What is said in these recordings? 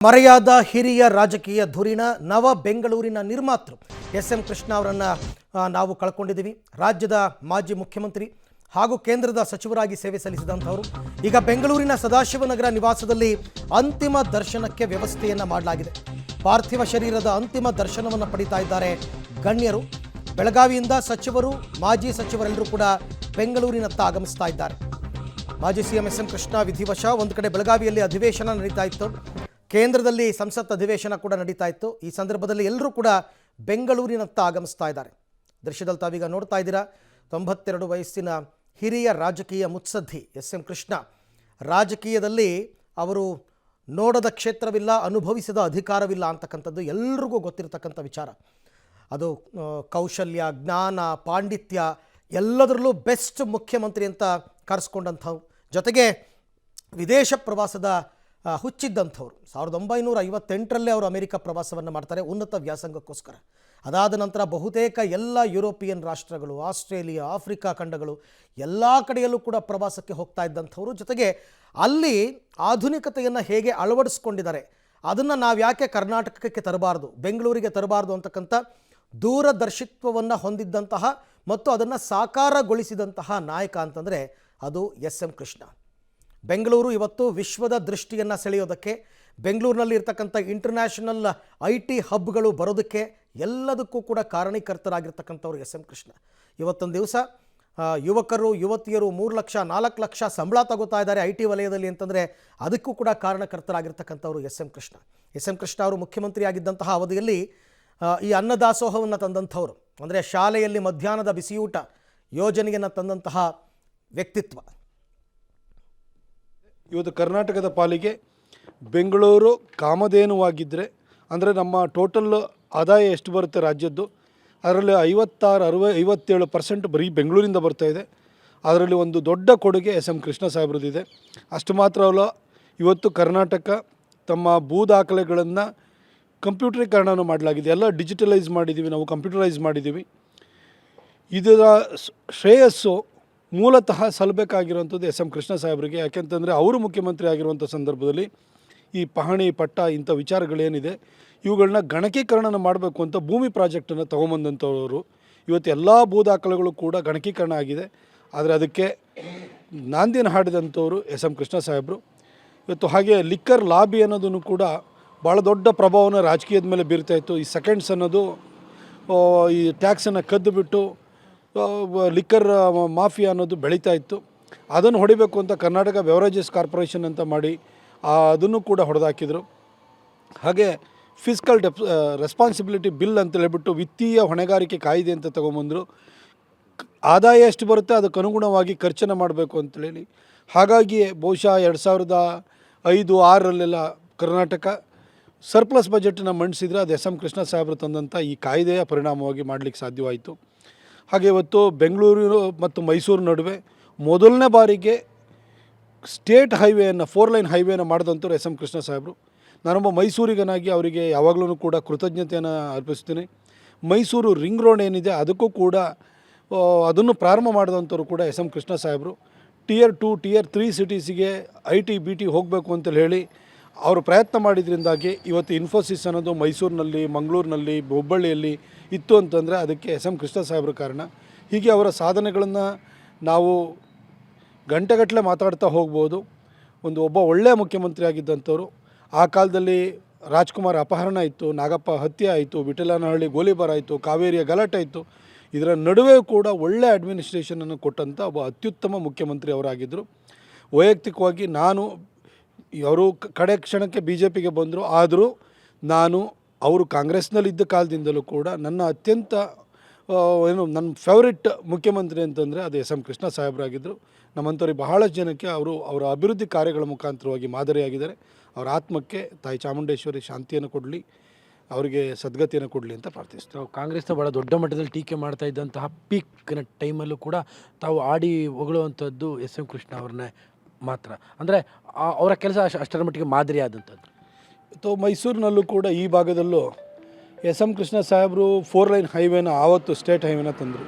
ಮರೆಯಾದ ಹಿರಿಯ ರಾಜಕೀಯ ಧುರೀಣ ನವ ಬೆಂಗಳೂರಿನ ನಿರ್ಮಾತೃ ಎಸ್.ಎಂ. ಕೃಷ್ಣ ಅವರನ್ನು ನಾವು ಕಳ್ಕೊಂಡಿದ್ದೀವಿ. ರಾಜ್ಯದ ಮಾಜಿ ಮುಖ್ಯಮಂತ್ರಿ ಹಾಗೂ ಕೇಂದ್ರದ ಸಚಿವರಾಗಿ ಸೇವೆ ಸಲ್ಲಿಸಿದಂಥವರು ಈಗ ಬೆಂಗಳೂರಿನ ಸದಾಶಿವನಗರ ನಿವಾಸದಲ್ಲಿ ಅಂತಿಮ ದರ್ಶನಕ್ಕೆ ವ್ಯವಸ್ಥೆಯನ್ನು ಮಾಡಲಾಗಿದೆ. ಪಾರ್ಥಿವ ಶರೀರದ ಅಂತಿಮ ದರ್ಶನವನ್ನು ಪಡಿತಾ ಇದ್ದಾರೆ ಗಣ್ಯರು. ಬೆಳಗಾವಿಯಿಂದ ಸಚಿವರು, ಮಾಜಿ ಸಚಿವರೆಲ್ಲರೂ ಕೂಡ ಬೆಂಗಳೂರಿನತ್ತ ಆಗಮಿಸ್ತಾ ಇದ್ದಾರೆ. ಮಾಜಿ ಸಿಎಂ ಎಸ್.ಎಂ. ಕೃಷ್ಣ ವಿಧಿವಶ. ಒಂದು ಕಡೆ ಬೆಳಗಾವಿಯಲ್ಲಿ ಅಧಿವೇಶನ ನಡೀತಾ ಇತ್ತು, ಕೇಂದ್ರದಲ್ಲಿ ಸಂಸತ್ ಅಧಿವೇಶನ ಕೂಡ ನಡೀತಾ ಇತ್ತು. ಈ ಸಂದರ್ಭದಲ್ಲಿ ಎಲ್ಲರೂ ಕೂಡ ಬೆಂಗಳೂರಿನತ್ತ ಆಗಮಿಸ್ತಾ ಇದ್ದಾರೆ. ದೃಶ್ಯದಲ್ಲಿ ತಾವೀಗ ನೋಡ್ತಾ ಇದ್ದೀರಾ, 92 ವಯಸ್ಸಿನ ಹಿರಿಯ ರಾಜಕೀಯ ಮುತ್ಸದ್ದಿ ಎಸ್.ಎಂ. ಕೃಷ್ಣ. ರಾಜಕೀಯದಲ್ಲಿ ಅವರು ನೋಡದ ಕ್ಷೇತ್ರವಿಲ್ಲ, ಅನುಭವಿಸಿದ ಅಧಿಕಾರವಿಲ್ಲ ಅಂತಕ್ಕಂಥದ್ದು ಎಲ್ರಿಗೂ ಗೊತ್ತಿರತಕ್ಕಂಥ ವಿಚಾರ. ಅದು ಕೌಶಲ್ಯ, ಜ್ಞಾನ, ಪಾಂಡಿತ್ಯ ಎಲ್ಲದರಲ್ಲೂ ಬೆಸ್ಟ್ ಮುಖ್ಯಮಂತ್ರಿ ಅಂತ ಕರೆಸ್ಕೊಂಡಂಥವ್ರು. ಜೊತೆಗೆ ವಿದೇಶ ಪ್ರವಾಸದ ಹುಚ್ಚಿದ್ದಂಥವ್ರು. 1958ರಲ್ಲೇ ಅವರು ಅಮೆರಿಕ ಪ್ರವಾಸವನ್ನು ಮಾಡ್ತಾರೆ ಉನ್ನತ ವ್ಯಾಸಂಗಕ್ಕೋಸ್ಕರ. ಅದಾದ ನಂತರ ಬಹುತೇಕ ಎಲ್ಲ ಯುರೋಪಿಯನ್ ರಾಷ್ಟ್ರಗಳು, ಆಸ್ಟ್ರೇಲಿಯಾ, ಆಫ್ರಿಕಾ ಖಂಡಗಳು ಎಲ್ಲ ಕಡೆಯಲ್ಲೂ ಕೂಡ ಪ್ರವಾಸಕ್ಕೆ ಹೋಗ್ತಾ ಇದ್ದಂಥವ್ರು. ಜೊತೆಗೆ ಅಲ್ಲಿ ಆಧುನಿಕತೆಯನ್ನು ಹೇಗೆ ಅಳವಡಿಸ್ಕೊಂಡಿದ್ದಾರೆ, ಅದನ್ನು ನಾವು ಯಾಕೆ ಕರ್ನಾಟಕಕ್ಕೆ ತರಬಾರ್ದು, ಬೆಂಗಳೂರಿಗೆ ತರಬಾರ್ದು ಅಂತಕ್ಕಂಥ ದೂರದರ್ಶಿತ್ವವನ್ನು ಹೊಂದಿದ್ದಂತಹ ಮತ್ತು ಅದನ್ನು ಸಾಕಾರಗೊಳಿಸಿದಂತಹ ನಾಯಕ ಅಂತಂದರೆ ಅದು ಎಸ್.ಎಂ. ಕೃಷ್ಣ. ಬೆಂಗಳೂರು ಇವತ್ತು ವಿಶ್ವದ ದೃಷ್ಟಿಯನ್ನು ಸೆಳೆಯೋದಕ್ಕೆ, ಬೆಂಗಳೂರಿನಲ್ಲಿ ಇರ್ತಕ್ಕಂಥ ಇಂಟರ್ನ್ಯಾಷನಲ್ IT ಹಬ್ಗಳು ಬರೋದಕ್ಕೆ ಎಲ್ಲದಕ್ಕೂ ಕೂಡ ಕಾರಣೀಕರ್ತರಾಗಿರ್ತಕ್ಕಂಥವ್ರು ಎಸ್.ಎಂ. ಕೃಷ್ಣ. ಇವತ್ತೊಂದು ದಿವಸ ಯುವಕರು, ಯುವತಿಯರು 3 ಲಕ್ಷ 4 ಲಕ್ಷ ಸಂಬಳ ತಗೋತಾ ಇದ್ದಾರೆ IT ವಲಯದಲ್ಲಿ ಅಂತಂದರೆ ಅದಕ್ಕೂ ಕೂಡ ಕಾರಣಕರ್ತರಾಗಿರ್ತಕ್ಕಂಥವ್ರು ಎಸ್.ಎಂ. ಕೃಷ್ಣ. ಎಸ್.ಎಂ. ಕೃಷ್ಣ ಅವರು ಮುಖ್ಯಮಂತ್ರಿ ಆಗಿದ್ದಂತಹ ಅವಧಿಯಲ್ಲಿ ಈ ಅನ್ನದಾಸೋಹವನ್ನು ತಂದಂಥವ್ರು, ಅಂದರೆ ಶಾಲೆಯಲ್ಲಿ ಮಧ್ಯಾಹ್ನದ ಬಿಸಿಯೂಟ ಯೋಜನೆಯನ್ನು ತಂದಂತಹ ವ್ಯಕ್ತಿತ್ವ. ಇವತ್ತು ಕರ್ನಾಟಕದ ಪಾಲಿಗೆ ಬೆಂಗಳೂರು ಕಾಮಧೇನುವಾಗಿದ್ದರೆ, ಅಂದರೆ ನಮ್ಮ ಟೋಟಲ್ ಆದಾಯ ಎಷ್ಟು ಬರುತ್ತೆ ರಾಜ್ಯದ್ದು, ಅದರಲ್ಲಿ 57% ಬರೀ ಬೆಂಗಳೂರಿಂದ ಬರ್ತಾಯಿದೆ. ಅದರಲ್ಲಿ ಒಂದು ದೊಡ್ಡ ಕೊಡುಗೆ ಎಸ್.ಎಂ. ಕೃಷ್ಣ ಸಾಹೇಬ್ರದ್ದಿದೆ. ಅಷ್ಟು ಮಾತ್ರ ಅಲ್ಲ, ಇವತ್ತು ಕರ್ನಾಟಕ ತಮ್ಮ ಭೂ ದಾಖಲೆಗಳನ್ನು ಕಂಪ್ಯೂಟರೀಕರಣವನ್ನು ಮಾಡಲಾಗಿದೆ. ಎಲ್ಲ ಡಿಜಿಟಲೈಸ್ ಮಾಡಿದ್ದೀವಿ, ನಾವು ಕಂಪ್ಯೂಟರೈಸ್ ಮಾಡಿದ್ದೀವಿ. ಇದರ ಶ್ರೇಯಸ್ಸು ಮೂಲತಃ ಸಲ್ಲಬೇಕಾಗಿರುವಂಥದ್ದು ಎಸ್.ಎಂ. ಕೃಷ್ಣ ಸಾಹೇಬರಿಗೆ. ಯಾಕೆಂತಂದರೆ ಅವರು ಮುಖ್ಯಮಂತ್ರಿ ಆಗಿರುವಂಥ ಸಂದರ್ಭದಲ್ಲಿ ಈ ಪಹಣಿ ಪಟ್ಟ ಇಂಥ ವಿಚಾರಗಳೇನಿದೆ ಇವುಗಳನ್ನ ಗಣಕೀಕರಣ ಮಾಡಬೇಕು ಅಂತ ಭೂಮಿ ಪ್ರಾಜೆಕ್ಟನ್ನು ತೊಗೊಂಬಂದಂಥವರು. ಇವತ್ತು ಎಲ್ಲ ಭೂ ದಾಖಲೆಗಳು ಕೂಡ ಗಣಕೀಕರಣ ಆಗಿದೆ. ಆದರೆ ಅದಕ್ಕೆ ನಾಂದಿನ ಹಾಡಿದಂಥವರು ಎಸ್.ಎಂ. ಕೃಷ್ಣ ಸಾಹೇಬರು. ಇವತ್ತು ಹಾಗೆ ಲಿಕ್ಕರ್ ಲಾಬಿ ಅನ್ನೋದನ್ನು ಕೂಡ ಭಾಳ ದೊಡ್ಡ ಪ್ರಭಾವವನ್ನು ರಾಜಕೀಯದ ಮೇಲೆ ಬೀರ್ತಾಯಿತ್ತು. ಈ ಸೆಕೆಂಡ್ಸ್ ಅನ್ನೋದು ಈ ಟ್ಯಾಕ್ಸನ್ನು ಕದ್ದು ಬಿಟ್ಟು ಲಿಕ್ಕರ್ ಮಾಫಿಯಾ ಅನ್ನೋದು ಬೆಳೀತಾ ಇತ್ತು. ಅದನ್ನು ಹೊಡಿಬೇಕು ಅಂತ ಕರ್ನಾಟಕ ಬೆವರೇಜಸ್ ಕಾರ್ಪೊರೇಷನ್ ಅಂತ ಮಾಡಿ ಅದನ್ನು ಕೂಡ ಹೊಡೆದಾಕಿದರು. ಹಾಗೆ ಫಿಸ್ಕಲ್ ರೆಸ್ಪಾನ್ಸಿಬಿಲಿಟಿ ಬಿಲ್ ಅಂತ ಹೇಳ್ಬಿಟ್ಟು ವಿತ್ತೀಯ ಹೊಣೆಗಾರಿಕೆ ಕಾಯ್ದೆ ಅಂತ ತೊಗೊಂಬಂದರು. ಆದಾಯ ಎಷ್ಟು ಬರುತ್ತೆ ಅದಕ್ಕೆ ಅನುಗುಣವಾಗಿ ಖರ್ಚನ್ನು ಮಾಡಬೇಕು ಅಂತೇಳಿ. ಹಾಗಾಗಿಯೇ ಬಹುಶಃ 2005-6ರಲ್ಲೆಲ್ಲ ಕರ್ನಾಟಕ ಸರ್ಪ್ಲಸ್ ಬಜೆಟನ್ನು ಮಂಡಿಸಿದರೆ ಅದು ಎಸ್.ಎಂ. ಕೃಷ್ಣ ಸಾಹೇಬರು ತಂದಂಥ ಈ ಕಾಯ್ದೆಯ ಪರಿಣಾಮವಾಗಿ ಮಾಡಲಿಕ್ಕೆ ಸಾಧ್ಯವಾಯಿತು. ಹಾಗೆ ಇವತ್ತು ಬೆಂಗಳೂರು ಮತ್ತು ಮೈಸೂರು ನಡುವೆ ಮೊದಲನೇ ಬಾರಿಗೆ ಸ್ಟೇಟ್ ಹೈವೇಯನ್ನು 4 ಲೈನ್ ಹೈವೇನ ಮಾಡಿದಂಥವ್ರು ಎಸ್.ಎಂ. ಕೃಷ್ಣ ಸಾಹೇಬರು. ನಾನೊಬ್ಬ ಮೈಸೂರಿಗನಾಗಿ ಅವರಿಗೆ ಯಾವಾಗಲೂ ಕೂಡ ಕೃತಜ್ಞತೆಯನ್ನು ಅರ್ಪಿಸ್ತೀನಿ. ಮೈಸೂರು ರಿಂಗ್ ರೋಡ್ ಏನಿದೆ ಅದಕ್ಕೂ ಕೂಡ ಅದನ್ನು ಪ್ರಾರಂಭ ಮಾಡಿದಂಥವ್ರು ಕೂಡ ಎಸ್.ಎಂ. ಕೃಷ್ಣ ಸಾಹೇಬರು. Tier 2, Tier 3 ಸಿಟೀಸಿಗೆ IT BT ಹೋಗಬೇಕು ಅಂತೇಳಿ ಹೇಳಿ ಅವರು ಪ್ರಯತ್ನ ಮಾಡಿದ್ರಿಂದಾಗಿ ಇವತ್ತು ಇನ್ಫೋಸಿಸ್ ಅನ್ನೋದು ಮೈಸೂರಿನಲ್ಲಿ, ಮಂಗಳೂರಿನಲ್ಲಿ, ಹುಬ್ಬಳ್ಳಿಯಲ್ಲಿ ಇತ್ತು ಅಂತಂದರೆ ಅದಕ್ಕೆ ಎಸ್.ಎಂ. ಕೃಷ್ಣ ಸಾಹೇಬ್ರ ಕಾರಣ. ಹೀಗೆ ಅವರ ಸಾಧನೆಗಳನ್ನು ನಾವು ಗಂಟೆಗಟ್ಟಲೆ ಮಾತಾಡ್ತಾ ಹೋಗ್ಬೋದು. ಒಬ್ಬ ಒಳ್ಳೆಯ ಮುಖ್ಯಮಂತ್ರಿ ಆಗಿದ್ದಂಥವ್ರು. ಆ ಕಾಲದಲ್ಲಿ ರಾಜ್ಕುಮಾರ್ ಅಪಹರಣ ಇತ್ತು, ನಾಗಪ್ಪ ಹತ್ಯೆ ಆಯಿತು, ವಿಠಲನಹಳ್ಳಿ ಗೋಲಿಬಾರ್ ಆಯಿತು, ಕಾವೇರಿಯ ಗಲಾಟೆ ಇತ್ತು. ಇದರ ನಡುವೆ ಕೂಡ ಒಳ್ಳೆಯ ಅಡ್ಮಿನಿಸ್ಟ್ರೇಷನನ್ನು ಕೊಟ್ಟಂಥ ಒಬ್ಬ ಅತ್ಯುತ್ತಮ ಮುಖ್ಯಮಂತ್ರಿ ಅವರಾಗಿದ್ದರು. ವೈಯಕ್ತಿಕವಾಗಿ ನಾನು ಅವರು ಕಡೆ ಕ್ಷಣಕ್ಕೆ BJPಗೆ ಬಂದರು. ಆದರೂ ನಾನು ಅವರು ಕಾಂಗ್ರೆಸ್ನಲ್ಲಿದ್ದ ಕಾಲದಿಂದಲೂ ಕೂಡ ನನ್ನ ಅತ್ಯಂತ ನನ್ನ ಫೇವ್ರೆಟ್ ಮುಖ್ಯಮಂತ್ರಿ ಅಂತಂದರೆ ಅದು ಎಸ್.ಎಂ. ಕೃಷ್ಣ ಸಾಹೇಬರಾಗಿದ್ದರು. ನಮ್ಮಂಥವ್ರಿಗೆ ಬಹಳಷ್ಟು ಜನಕ್ಕೆ ಅವರ ಅಭಿವೃದ್ಧಿ ಕಾರ್ಯಗಳ ಮುಖಾಂತರವಾಗಿ ಮಾದರಿಯಾಗಿದ್ದಾರೆ. ಅವರ ಆತ್ಮಕ್ಕೆ ತಾಯಿ ಚಾಮುಂಡೇಶ್ವರಿ ಶಾಂತಿಯನ್ನು ಕೊಡಲಿ, ಅವರಿಗೆ ಸದ್ಗತಿಯನ್ನು ಕೊಡಲಿ ಅಂತ ಪ್ರಾರ್ಥಿಸ್ತೀವಿ. ಕಾಂಗ್ರೆಸ್ನ ಭಾಳ ದೊಡ್ಡ ಮಟ್ಟದಲ್ಲಿ ಟೀಕೆ ಮಾಡ್ತಾ ಇದ್ದಂತಹ ಪೀಕ್ನ ಟೈಮಲ್ಲೂ ಕೂಡ ತಾವು ಆಡಿ ಹೊಗಳುವಂಥದ್ದು ಎಸ್.ಎಂ. ಕೃಷ್ಣ ಅವ್ರನ್ನೇ ಮಾತ್ರ. ಅಂದರೆ ಅವರ ಕೆಲಸ ಅಷ್ಟರ ಮಟ್ಟಿಗೆ ಮಾದರಿ ಆದಂಥದ್ದು. ಮೈಸೂರಿನಲ್ಲೂ ಕೂಡ ಈ ಭಾಗದಲ್ಲೂ ಎಸ್.ಎಂ. ಕೃಷ್ಣ ಸಾಹೇಬರು 4 ಲೈನ್ ಹೈವೇನ ಆವತ್ತು ಸ್ಟೇಟ್ ಹೈವೇನ ತಂದರು.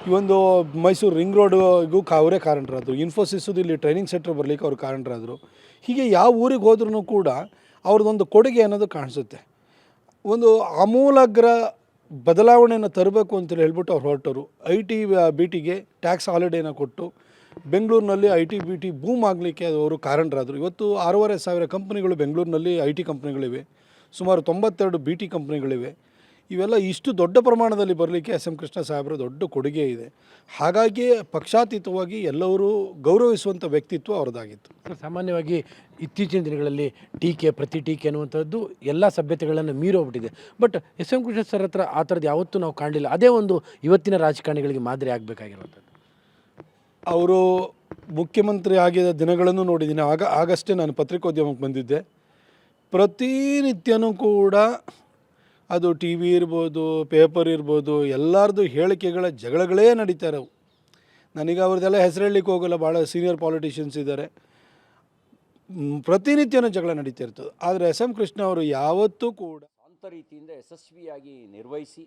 ಈ ಒಂದು ಮೈಸೂರು ರಿಂಗ್ ರೋಡ್ಗೂ ಅವರೇ ಕಾರಣರಾದರು. ಇನ್ಫೋಸಿಸ್ದು ಇಲ್ಲಿ ಟ್ರೈನಿಂಗ್ ಸೆಂಟರ್ ಬರಲಿಕ್ಕೆ ಅವರು ಕಾರಣರಾದರು. ಹೀಗೆ ಯಾವ ಊರಿಗೆ ಹೋದ್ರೂ ಕೂಡ ಅವ್ರದ್ದೊಂದು ಕೊಡುಗೆ ಅನ್ನೋದು ಕಾಣಿಸುತ್ತೆ. ಒಂದು ಆಮೂಲಾಗ್ರ ಬದಲಾವಣೆಯನ್ನು ತರಬೇಕು ಅಂತೇಳಿ ಹೇಳ್ಬಿಟ್ಟು ಅವ್ರು ಹೊರಟರು. IT BTಗೆ ಟ್ಯಾಕ್ಸ್ ಹಾಲಿಡೇನ ಕೊಟ್ಟು ಬೆಂಗಳೂರಿನಲ್ಲಿ IT BT ಬೂಮ್ ಆಗಲಿಕ್ಕೆ ಅವರು ಕಾರಣರಾದರು. ಇವತ್ತು 6,500 ಕಂಪ್ನಿಗಳು ಬೆಂಗಳೂರಿನಲ್ಲಿ IT ಕಂಪ್ನಿಗಳಿವೆ, ಸುಮಾರು 92 BT ಕಂಪ್ನಿಗಳಿವೆ. ಇವೆಲ್ಲ ಇಷ್ಟು ದೊಡ್ಡ ಪ್ರಮಾಣದಲ್ಲಿ ಬರಲಿಕ್ಕೆ SM ಕೃಷ್ಣ ಸಾಹೇಬರ ದೊಡ್ಡ ಕೊಡುಗೆ ಇದೆ. ಹಾಗಾಗಿ ಪಕ್ಷಾತೀತವಾಗಿ ಎಲ್ಲರೂ ಗೌರವಿಸುವಂಥ ವ್ಯಕ್ತಿತ್ವ ಅವ್ರದ್ದಾಗಿತ್ತು. ಸಾಮಾನ್ಯವಾಗಿ ಇತ್ತೀಚಿನ ದಿನಗಳಲ್ಲಿ ಟೀಕೆ ಪ್ರತಿ ಟೀಕೆ ಅನ್ನುವಂಥದ್ದು ಎಲ್ಲ ಸಭ್ಯತೆಗಳನ್ನು ಮೀರೋಗ್ಬಿಟ್ಟಿದೆ. ಬಟ್ SM ಕೃಷ್ಣ ಸರ್ ಹತ್ರ ಆ ಥರದ್ದು ಯಾವತ್ತೂ ನಾವು ಕಾಣಲಿಲ್ಲ. ಅದೇ ಒಂದು ಇವತ್ತಿನ ರಾಜಕಾರಣಿಗಳಿಗೆ ಮಾದರಿ ಆಗಬೇಕಾಗಿರುವಂಥದ್ದು. ಅವರು ಮುಖ್ಯಮಂತ್ರಿ ಆಗಿದ್ದ ದಿನಗಳನ್ನು ನೋಡಿದ್ದೀನಿ. ಆಗಷ್ಟೇ ನಾನು ಪತ್ರಿಕೋದ್ಯಮಕ್ಕೆ ಬಂದಿದ್ದೆ. ಪ್ರತಿನಿತ್ಯನೂ ಕೂಡ ಅದು TV ಇರ್ಬೋದು, ಪೇಪರ್ ಇರ್ಬೋದು, ಎಲ್ಲರದ್ದು ಹೇಳಿಕೆಗಳ ಜಗಳಗಳೇ ನಡೀತಾ ಇರೋವು. ನನಗೆ ಅವ್ರದ್ದೆಲ್ಲ ಹೆಸರು ಹೇಳಲಿಕ್ಕೆ ಹೋಗಲ್ಲ, ಭಾಳ ಸೀನಿಯರ್ ಪಾಲಿಟಿಷಿಯನ್ಸ್ ಇದ್ದಾರೆ. ಪ್ರತಿನಿತ್ಯನೂ ಜಗಳ ನಡೀತಾ ಇರ್ತದೆ. ಆದರೆ SM ಕೃಷ್ಣ ಅವರು ಯಾವತ್ತೂ ಕೂಡ ಸ್ವಂತ ರೀತಿಯಿಂದ ಯಶಸ್ವಿಯಾಗಿ ನಿರ್ವಹಿಸಿ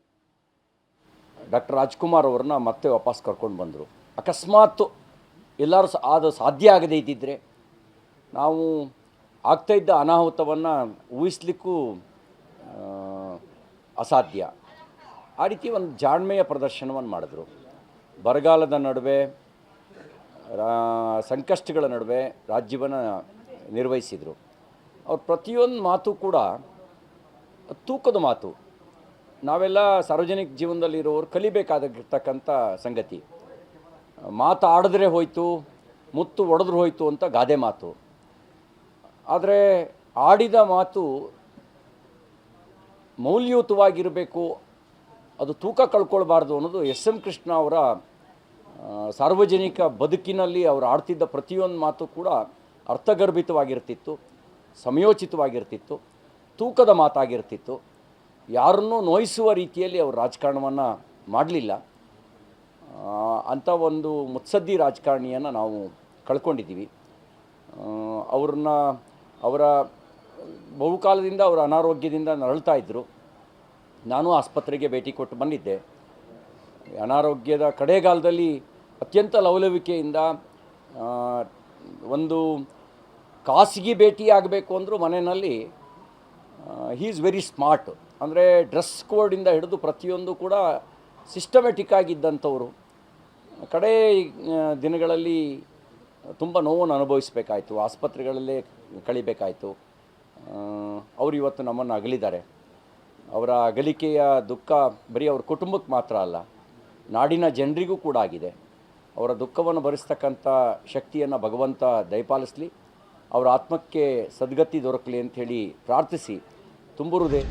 ಡಾಕ್ಟರ್ ರಾಜ್ಕುಮಾರ್ ಅವ್ರನ್ನ ಮತ್ತೆ ವಾಪಸ್ ಕರ್ಕೊಂಡು ಬಂದರು. ಅಕಸ್ಮಾತ್ ಎಲ್ಲರೂ ಅದು ಸಾಧ್ಯ ಆಗದೇ ಇದ್ದಿದ್ದರೆ ನಾವು ಆಗ್ತಾಯಿದ್ದ ಅನಾಹುತವನ್ನು ಊಹಿಸ್ಲಿಕ್ಕೂ ಅಸಾಧ್ಯ. ಆ ರೀತಿ ಒಂದು ಜಾಣ್ಮೆಯ ಪ್ರದರ್ಶನವನ್ನು ಮಾಡಿದ್ರು. ಬರಗಾಲದ ನಡುವೆ, ಸಂಕಷ್ಟಗಳ ನಡುವೆ ರಾಜ್ಯವನ್ನು ನಿರ್ವಹಿಸಿದರು. ಅವ್ರ ಪ್ರತಿಯೊಂದು ಮಾತು ಕೂಡ ತೂಕದ ಮಾತು. ನಾವೆಲ್ಲ ಸಾರ್ವಜನಿಕ ಜೀವನದಲ್ಲಿರೋರು ಕಲಿಬೇಕಾಗಿರ್ತಕ್ಕಂಥ ಸಂಗತಿ. ಮಾತಾಡಿದ್ರೆ ಹೋಯ್ತು, ಮುತ್ತು ಒಡೆದ್ರೆ ಹೋಯ್ತು ಅಂತ ಗಾದೆ ಮಾತು. ಆದರೆ ಆಡಿದ ಮಾತು ಮೌಲ್ಯಯುತವಾಗಿರಬೇಕು, ಅದು ತೂಕ ಕಳ್ಕೊಳ್ಬಾರ್ದು ಅನ್ನೋದು SM ಕೃಷ್ಣ ಅವರ ಸಾರ್ವಜನಿಕ ಬದುಕಿನಲ್ಲಿ ಅವರು ಆಡ್ತಿದ್ದ ಪ್ರತಿಯೊಂದು ಮಾತು ಕೂಡ ಅರ್ಥಗರ್ಭಿತವಾಗಿರ್ತಿತ್ತು, ಸಮಯೋಚಿತವಾಗಿರ್ತಿತ್ತು, ತೂಕದ ಮಾತಾಗಿರ್ತಿತ್ತು. ಯಾರನ್ನೂ ನೋಯಿಸುವ ರೀತಿಯಲ್ಲಿ ಅವರು ರಾಜಕಾರಣವನ್ನು ಮಾಡಲಿಲ್ಲ. ಅಂಥ ಒಂದು ಮುತ್ಸದ್ದಿ ರಾಜಕಾರಣಿಯನ್ನು ನಾವು ಕಳ್ಕೊಂಡಿದ್ದೀವಿ. ಅವರ ಬಹುಕಾಲದಿಂದ ಅವರ ಅನಾರೋಗ್ಯದಿಂದ ನರಳ್ತಾ ಇದ್ದರು. ನಾನು ಆಸ್ಪತ್ರೆಗೆ ಭೇಟಿ ಕೊಟ್ಟು ಬಂದಿದ್ದೆ. ಅನಾರೋಗ್ಯದ ಕಡೆಗಾಲದಲ್ಲಿ ಅತ್ಯಂತ ಲವಲವಿಕೆಯಿಂದ ಒಂದು ಖಾಸಗಿ ಭೇಟಿ ಆಗಬೇಕು ಅಂದರೂ ಮನೆಯಲ್ಲಿ ಹೀ ಈಸ್ ವೆರಿ ಸ್ಮಾರ್ಟ್. ಅಂದರೆ ಡ್ರೆಸ್ ಕೋಡಿಂದ ಹಿಡಿದು ಪ್ರತಿಯೊಂದು ಕೂಡ ಸಿಸ್ಟಮೆಟಿಕ್ ಆಗಿದ್ದಂಥವರು. ಕಡೆ ದಿನಗಳಲ್ಲಿ ತುಂಬ ನೋವನ್ನು ಅನುಭವಿಸಬೇಕಾಯಿತು, ಆಸ್ಪತ್ರೆಗಳಲ್ಲೇ ಕಳಿಬೇಕಾಯಿತು. ಅವರು ಇವತ್ತು ನಮ್ಮನ್ನು ಅಗಲಿದ್ದಾರೆ. ಅವರ ಅಗಲಿಕೆಯ ದುಃಖ ಬರೀ ಅವ್ರ ಕುಟುಂಬಕ್ಕೆ ಮಾತ್ರ ಅಲ್ಲ, ನಾಡಿನ ಜನರಿಗೂ ಕೂಡ ಆಗಿದೆ. ಅವರ ದುಃಖವನ್ನು ಭರಿಸ್ತಕ್ಕಂಥ ಶಕ್ತಿಯನ್ನು ಭಗವಂತ ದಯಪಾಲಿಸಲಿ, ಅವರ ಆತ್ಮಕ್ಕೆ ಸದ್ಗತಿ ದೊರಕಲಿ ಅಂಥೇಳಿ ಪ್ರಾರ್ಥಿಸಿ ತುಂಬುವುದೇ